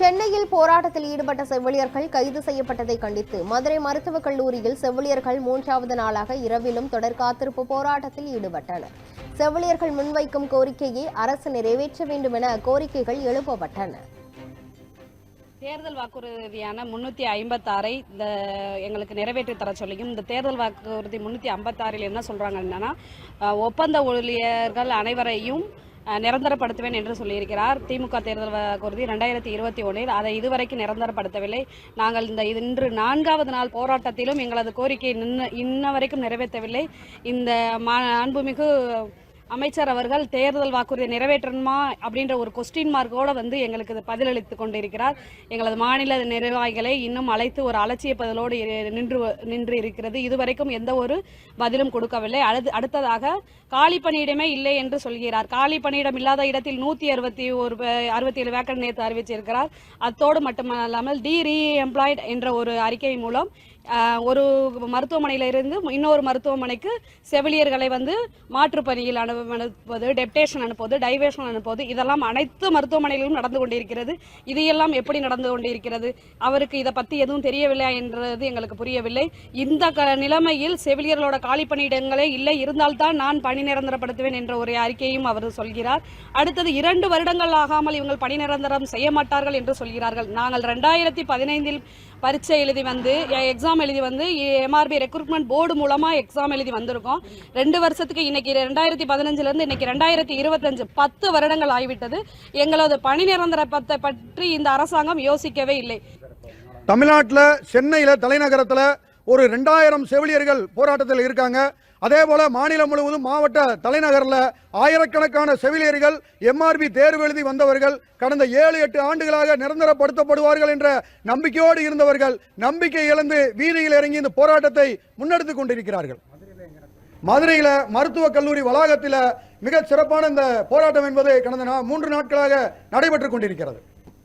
சென்னையில் போராட்டத்தில் ஈடுபட்ட செவிலியர்கள் கைது செய்யப்பட்டதை கண்டித்து மதுரை மருத்துவக் கல்லூரியில் செவிலியர்கள் 3வது நாளாக இரவிலும் தொடர் காத்திருப்பு போராட்டத்தில் ஈடுபட்டனர். செவிலியர்கள் முன்வைக்கும் கோரிக்கையை அரசு நிறைவேற்ற வேண்டும் என கோரிக்கைகள் எழுப்பப்பட்டன. தேர்தல் வாக்குறுதியான 356 இந்த எங்களுக்கு நிறைவேற்றி தர சொல்லியும் இந்த தேர்தல் வாக்குறுதி 356 என்ன சொல்றாங்கன்னா ஒப்பந்த ஊழியர்கள் அனைவரையும் நிரந்தரப்படுத்துவேன் என்று சொல்லியிருக்கிறார். திமுக தேர்தல் வாக்குறுதி 2021 அதை இதுவரைக்கும் நிரந்தரப்படுத்தவில்லை. நாங்கள் இன்று 4வது நாள் போராட்டத்திலும் எங்களது கோரிக்கை இன்ன வரைக்கும் நிறைவேற்றவில்லை. இந்த அன்புமிகு அமைச்சர் அவர்கள் தேர்தல் வாக்குறுதியை நிறைவேற்றணுமா அப்படின்ற ஒரு கொஸ்டின் மார்க்கோட எங்களுக்கு பதிலளித்துக் கொண்டிருக்கிறார். எங்களது மாநில நிர்வாகிகளை இன்னும் அழைத்து ஒரு அலட்சிய பதிலோடு நின்று இருக்கிறது. இதுவரைக்கும் எந்த ஒரு பதிலும் கொடுக்கவில்லை. அடுத்ததாக காலி பணியிடமே இல்லை என்று சொல்கிறார். காலி பணியிடம் இல்லாத இடத்தில் 167 வேக்கன்ட் நேற்று அறிவிச்சிருக்கிறார். அத்தோடு மட்டுமல்லாமல் ரீஎம்ப்ளாய்ட் என்ற ஒரு அறிக்கை மூலம் ஒரு மருத்துவமனையிலிருந்து இன்னொரு மருத்துவமனைக்கு செவிலியர்களை மாற்று பணியில் அனுப்புவது, டெப்டேஷன் அனுப்புவது, டைவேஷன் அனுப்புவது, இதெல்லாம் அனைத்து மருத்துவமனைகளிலும் நடந்து கொண்டிருக்கிறது. இதையெல்லாம் எப்படி நடந்து கொண்டிருக்கிறது? அவருக்கு இதை பற்றி எதுவும் தெரியவில்லை என்றது எங்களுக்கு புரியவில்லை. இந்த நிலைமையில் செவிலியர்களோட காலி பணியிடங்களே இல்லை, இருந்தால்தான் நான் பணி நிரந்தரப்படுத்துவேன் என்ற ஒரு அறிக்கையும் அவர் சொல்கிறார். அடுத்தது 2 வருடங்கள் ஆகாமல் இவங்க பணி நிரந்தரம் செய்ய மாட்டார்கள் என்று சொல்கிறார்கள். நாங்கள் 2015 பரீட்சை எழுதி எக்ஸாம் எழுதி MRB ரெக்ரூட்மெண்ட் போர்டு மூலமா எக்ஸாம் எழுதி வந்திருக்கோம். 2 வருஷத்துக்கு இன்னைக்கு 2015 இருந்து இன்னைக்கு 2025 10 வருடங்கள் ஆகிவிட்டது. எங்களது பணி நிரந்தரத்தை பற்றி இந்த அரசாங்கம் யோசிக்கவே இல்லை. தமிழ்நாட்டில் சென்னையில் தலைநகரத்தில் ஒரு 2000 செவிலியர்கள் போராட்டத்தில் இருக்காங்க. அதே போல மாநிலம் முழுவதும் மாவட்ட தலைநகரில் ஆயிரக்கணக்கான செவிலியர்கள் MRB தேர்வு எழுதி வந்தவர்கள் கடந்த 7-8 ஆண்டுகளாக நிரந்தரப்படுத்தப்படுவார்கள் என்ற நம்பிக்கையோடு இருந்தவர்கள் நம்பிக்கை இழந்து வீதியில் இறங்கி இந்த போராட்டத்தை முன்னெடுத்துக் கொண்டிருக்கிறார்கள். மதுரையில் மருத்துவக் கல்லூரி வளாகத்தில் மிக சிறப்பான இந்த போராட்டம் என்பது கடந்த 3 நாட்களாக நடைபெற்றுக் கொண்டிருக்கிறது.